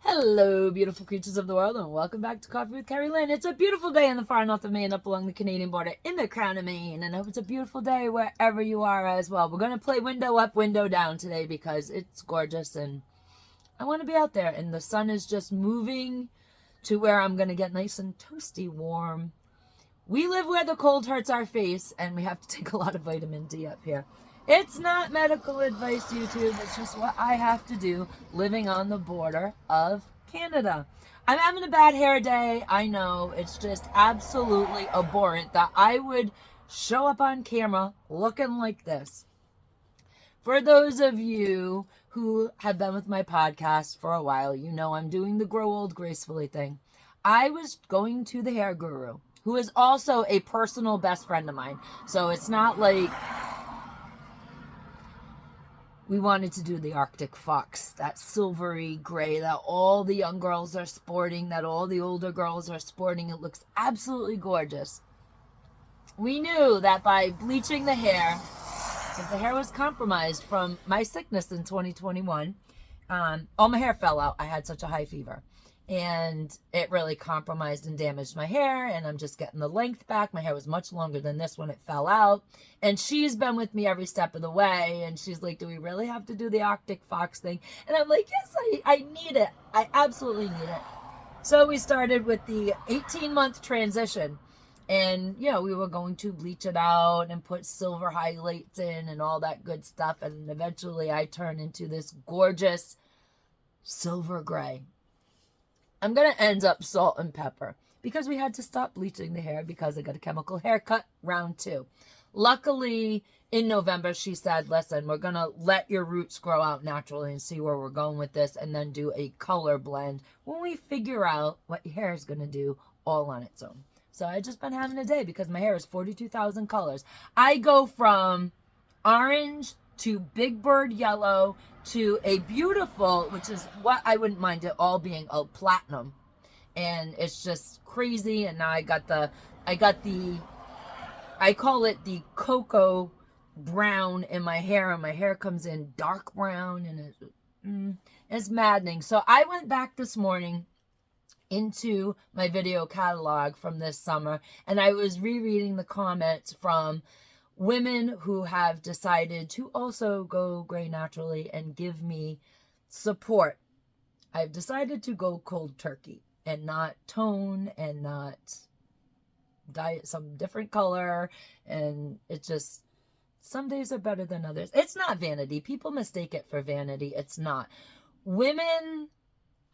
Hello, beautiful creatures of the world, and welcome back to Coffee with Kerri-Lynn. It's a beautiful day in the far north of Maine, up along the Canadian border, in the crown of Maine, and I hope it's a beautiful day wherever you are as well. We're going to play window up, window down today because it's gorgeous, and I want to be out there, and the sun is just moving to where I'm going to get nice and toasty warm. We live where the cold hurts our face, and we have to take a lot of vitamin D up here. It's not medical advice, YouTube. It's just what I have to do living on the border of Canada. I'm having a bad hair day. I know. It's just absolutely abhorrent that I would show up on camera looking like this. For those of you who have been with my podcast for a while, you know I'm doing the grow old gracefully thing. I was going to the hair guru, who is also a personal best friend of mine. So it's not like we wanted to do the Arctic fox, that silvery gray that all the young girls are sporting, that all the older girls are sporting. It looks absolutely gorgeous. We knew that by bleaching the hair, if the hair was compromised from my sickness in 2021, all my hair fell out. I had such a high fever. And it really compromised and damaged my hair, and I'm just getting the length back. My hair was much longer than this when it fell out. And she's been with me every step of the way, and she's like, do we really have to do the Arctic fox thing? And I'm like, yes, I need it. I absolutely need it. So we started with the 18-month transition. And, you know, we were going to bleach it out and put silver highlights in and all that good stuff. And eventually I turned into this gorgeous silver gray. I'm going to end up salt and pepper because we had to stop bleaching the hair because I got a chemical haircut round 2. Luckily, in November, she said, listen, we're going to let your roots grow out naturally and see where we're going with this and then do a color blend when we figure out what your hair is going to do all on its own. So I've just been having a day because my hair is 42,000 colors. I go from orange to big bird yellow to a beautiful, which is what I wouldn't mind it all being, a platinum. And it's just crazy. And now I call it the cocoa brown in my hair, and my hair comes in dark brown, and it's maddening. So I went back this morning into my video catalog from this summer, and I was rereading the comments from women who have decided to also go gray naturally and give me support. I've decided to go cold turkey and not tone and not dye it some different color. And it just, some days are better than others. It's not vanity. People mistake it for vanity. It's not. Women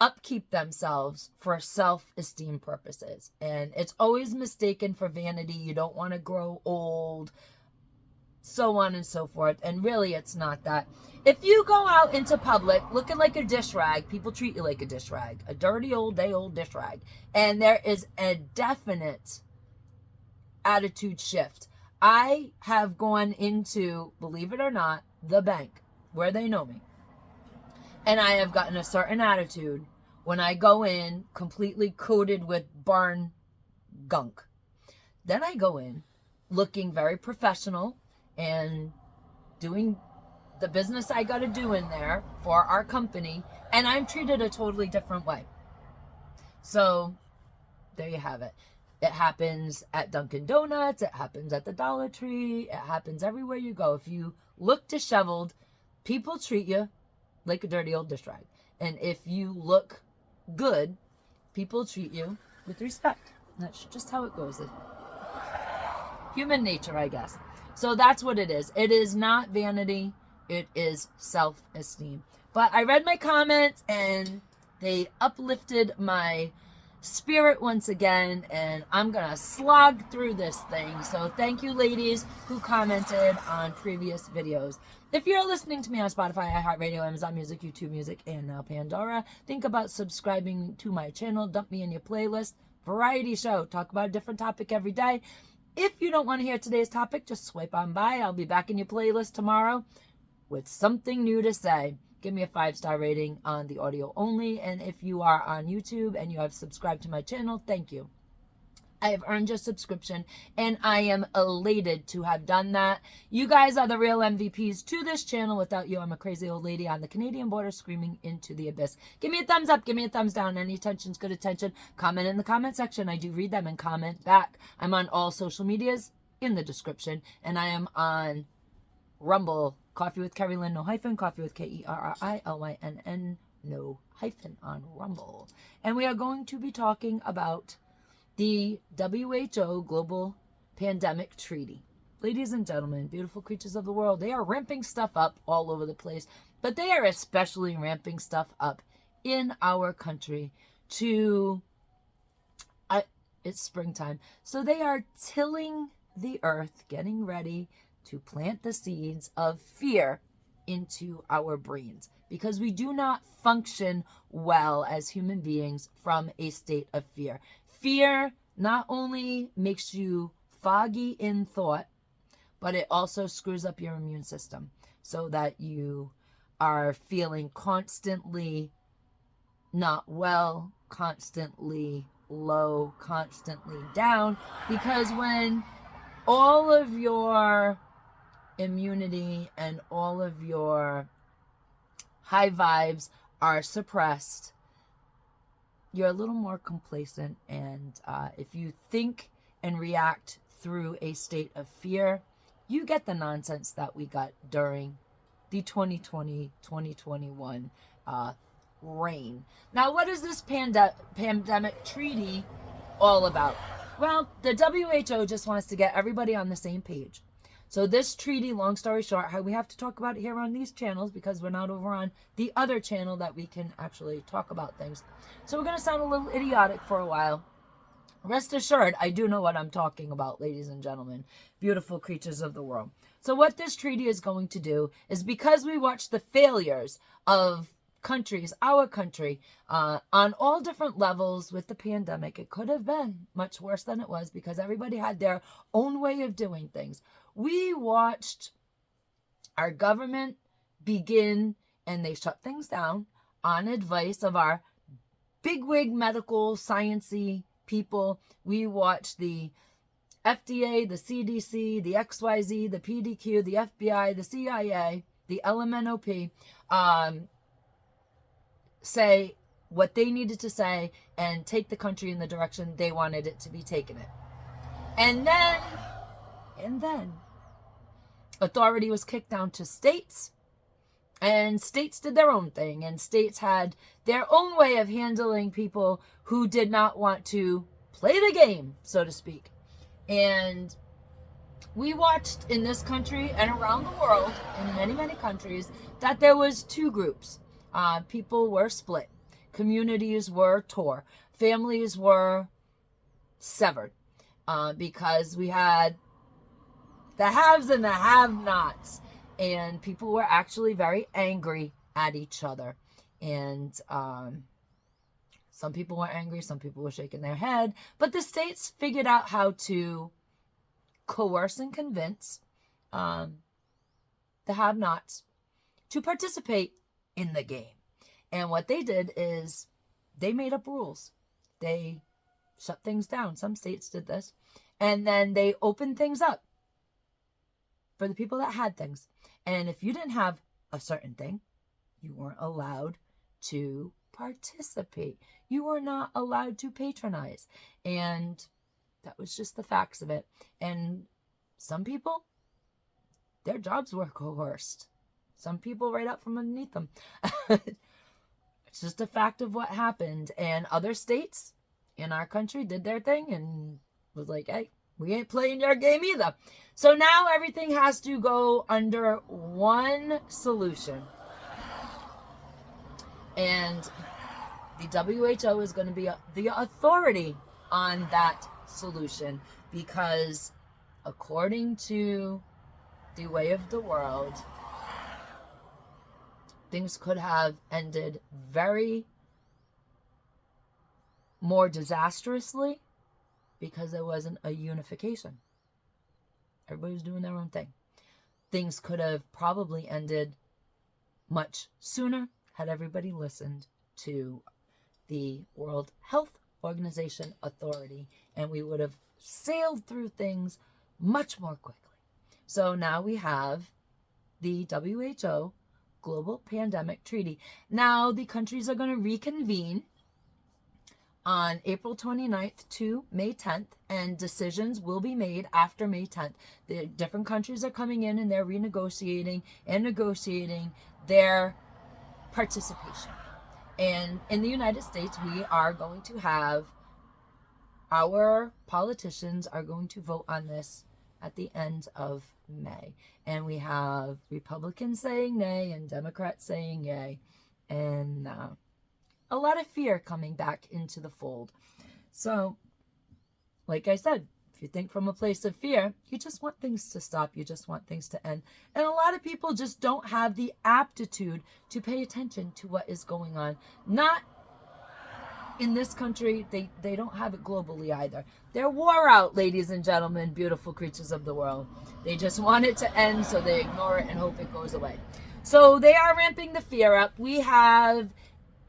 upkeep themselves for self-esteem purposes. And it's always mistaken for vanity. You don't want to grow old, so on and so forth. And really, it's not that. If you go out into public looking like a dish rag, people treat you like a dish rag, a dirty old day old dish rag. And there is a definite attitude shift. I have gone into, believe it or not, the bank where they know me. And I have gotten a certain attitude when I go in completely coated with barn gunk. Then I go in looking very professional and doing the business I got to do in there for our company, and I'm treated a totally different way. So there you have it. It happens at Dunkin' Donuts. It happens at the Dollar Tree. It happens everywhere you go. If you look disheveled, people treat you like a dirty old dish rag. And if you look good, people treat you with respect. And that's just how it goes. Human nature, I guess. So that's what it is. It is not vanity. It is self-esteem. But I read my comments and they uplifted my spirit once again, and I'm gonna slog through this thing. So thank you, ladies who commented on previous videos. If you're listening to me on Spotify, iHeartRadio, Amazon Music, YouTube Music, and now Pandora, think about subscribing to my channel. Dump me in your playlist. Variety show. Talk about a different topic every day. If you don't want to hear today's topic, just swipe on by. I'll be back in your playlist tomorrow with something new to say. Give me a 5-star rating on the audio only. And if you are on YouTube and you have subscribed to my channel, thank you. I have earned your subscription, and I am elated to have done that. You guys are the real MVPs to this channel. Without you, I'm a crazy old lady on the Canadian border screaming into the abyss. Give me a thumbs up. Give me a thumbs down. Any attention's good attention. Comment in the comment section. I do read them and comment back. I'm on all social medias in the description, and I am on Rumble, Coffee with Kerri-Lynn, no hyphen, Coffee with Kerri-Lynn, no hyphen on Rumble. And we are going to be talking about the WHO Global Pandemic Treaty. Ladies and gentlemen, beautiful creatures of the world, they are ramping stuff up all over the place, but they are especially ramping stuff up in our country to, it's springtime, so they are tilling the earth, getting ready to plant the seeds of fear into our brains, because we do not function well as human beings from a state of fear. Fear not only makes you foggy in thought, but it also screws up your immune system so that you are feeling constantly not well, constantly low, constantly down, because when all of your immunity and all of your high vibes are suppressed, you're a little more complacent, and if you think and react through a state of fear, you get the nonsense that we got during the 2020-2021 reign. Now, what is this pandemic treaty all about? Well, the WHO just wants to get everybody on the same page. So this treaty, long story short, how we have to talk about it here on these channels because we're not over on the other channel that we can actually talk about things. So we're going to sound a little idiotic for a while. Rest assured, I do know what I'm talking about, ladies and gentlemen, beautiful creatures of the world. So what this treaty is going to do is, because we watched the failures of countries, our country, on all different levels with the pandemic, it could have been much worse than it was because everybody had their own way of doing things. We watched our government begin, and they shut things down on advice of our bigwig medical sciencey people. We watched the FDA, the CDC, the XYZ, the PDQ, the FBI, the CIA, the LMNOP, say what they needed to say and take the country in the direction they wanted it to be taken in. And then authority was kicked down to states, and states did their own thing, and states had their own way of handling people who did not want to play the game, so to speak. And we watched in this country and around the world, in many, many countries, that there was two groups. People were split. Communities were tore. Families were severed. Because we had the haves and the have-nots. And people were actually very angry at each other. And some people were angry, some people were shaking their head. But the states figured out how to coerce and convince the have-nots to participate in the game. And what they did is they made up rules. They shut things down. Some states did this. And then they opened things up for the people that had things. And if you didn't have a certain thing, you weren't allowed to participate. You were not allowed to patronize. And that was just the facts of it. And some people, their jobs were coerced. Some people right up from underneath them. It's just a fact of what happened. And other states in our country did their thing and was like, hey, we ain't playing your game either. So now everything has to go under one solution. And the WHO is going to be the authority on that solution, because according to the way of the world, things could have ended very more disastrously because there wasn't a unification. Everybody was doing their own thing. Things could have probably ended much sooner had everybody listened to the World Health Organization Authority, and we would have sailed through things much more quickly. So now we have the WHO Global Pandemic Treaty. Now the countries are going to reconvene on April 29th to May 10th, and decisions will be made after May 10th. The different countries are coming in and they're renegotiating and negotiating their participation. And in the United States, we are going to have, our politicians are going to vote on this at the end of May. And we have Republicans saying nay and Democrats saying yay. And a lot of fear coming back into the fold. So, like I said, if you think from a place of fear, you just want things to stop. You just want things to end. And a lot of people just don't have the aptitude to pay attention to what is going on. Not in this country. They don't have it globally either. They're wore out, ladies and gentlemen, beautiful creatures of the world. They just want it to end, so they ignore it and hope it goes away. So they are ramping the fear up. We have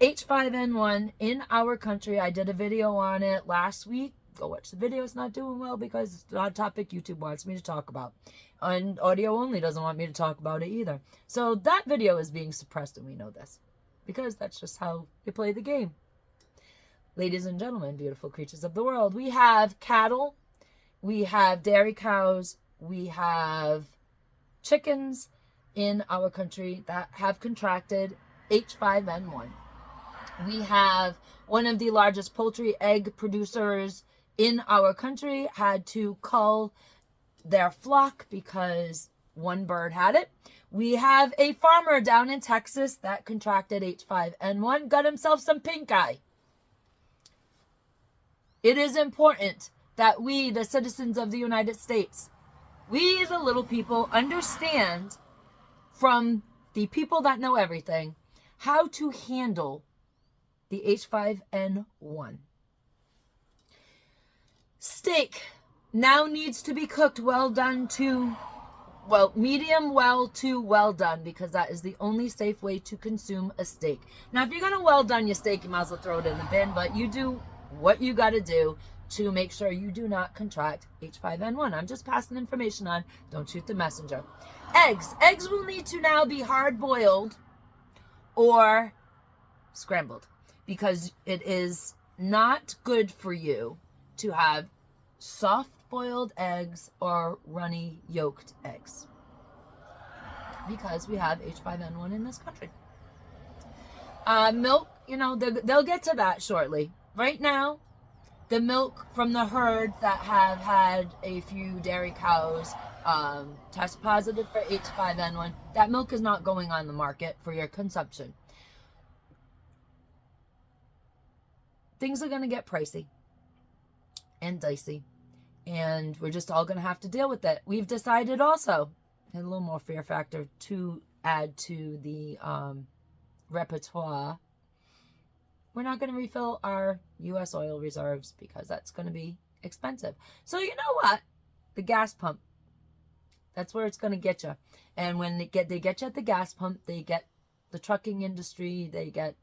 H5N1 in our country. I did a video on it last week. Go watch the video. It's not doing well because it's not a topic YouTube wants me to talk about. And audio only doesn't want me to talk about it either. So that video is being suppressed, and we know this because that's just how you play the game. Ladies and gentlemen, beautiful creatures of the world, we have cattle, we have dairy cows, we have chickens in our country that have contracted H5N1. We have one of the largest poultry egg producers in our country had to cull their flock because one bird had it. We have a farmer down in Texas that contracted H5N1, got himself some pink eye. It is important that we, the citizens of the United States, we, the little people, understand from the people that know everything how to handle the H5N1. Steak now needs to be cooked well done to, well, medium well to well done, because that is the only safe way to consume a steak. Now, if you're going to well done your steak, you might as well throw it in the bin, but you do what you got to do to make sure you do not contract H5N1. I'm just passing information on. Don't shoot the messenger. Eggs. Eggs will need to now be hard-boiled or scrambled, because it is not good for you to have soft-boiled eggs or runny yolked eggs, because we have H5N1 in this country. Milk, you know, they'll get to that shortly. Right now, the milk from the herd that have had a few dairy cows test positive for H5N1, that milk is not going on the market for your consumption. Things are going to get pricey and dicey, and we're just all going to have to deal with it. We've decided also, and a little more fear factor to add to the repertoire, we're not going to refill our U.S. oil reserves because that's going to be expensive. So you know what? The gas pump, that's where it's going to get you. And when they get you at the gas pump, they get the trucking industry, they get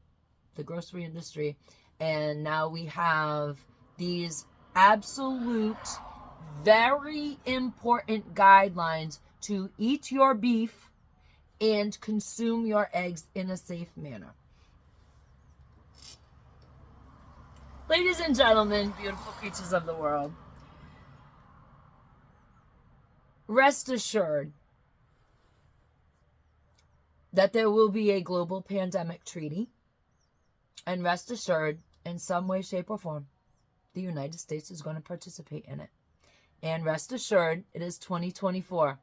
the grocery industry, and now we have these absolute, very important guidelines to eat your beef and consume your eggs in a safe manner. Ladies and gentlemen, beautiful creatures of the world, rest assured that there will be a global pandemic treaty, and rest assured, in some way, shape, or form, the United States is going to participate in it. And rest assured, it is 2024.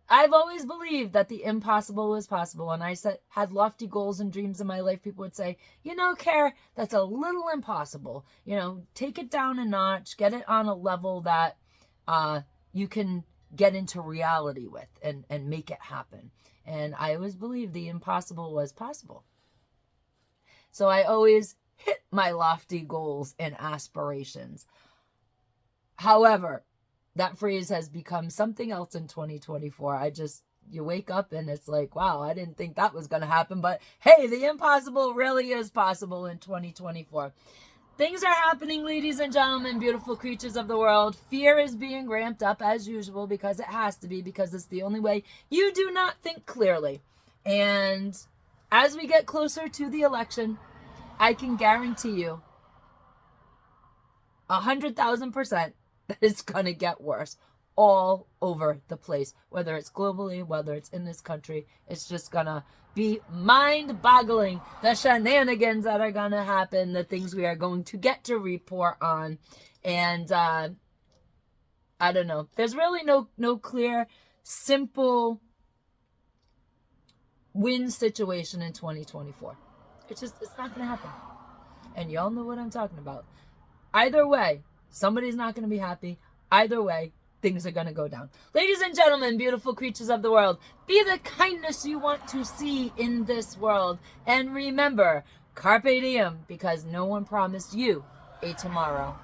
I've always believed that the impossible was possible. When I had lofty goals and dreams in my life, people would say, you know, Kerr, that's a little impossible. You know, take it down a notch, get it on a level that you can get into reality with and make it happen. And I always believed the impossible was possible. So I always hit my lofty goals and aspirations. However, that phrase has become something else in 2024. You wake up and it's like, wow, I didn't think that was going to happen. But hey, the impossible really is possible in 2024. Things are happening, ladies and gentlemen, beautiful creatures of the world. Fear is being ramped up as usual because it has to be, because it's the only way you do not think clearly. And as we get closer to the election, I can guarantee you 100,000% that it's going to get worse all over the place, whether it's globally, whether it's in this country. It's just going to be mind-boggling, the shenanigans that are going to happen, the things we are going to get to report on. And I don't know. There's really no clear, simple win situation in 2024. It's not going to happen. And y'all know what I'm talking about. Either way, somebody's not going to be happy. Either way, things are going to go down. Ladies and gentlemen, beautiful creatures of the world, be the kindness you want to see in this world. And remember, carpe diem, because no one promised you a tomorrow.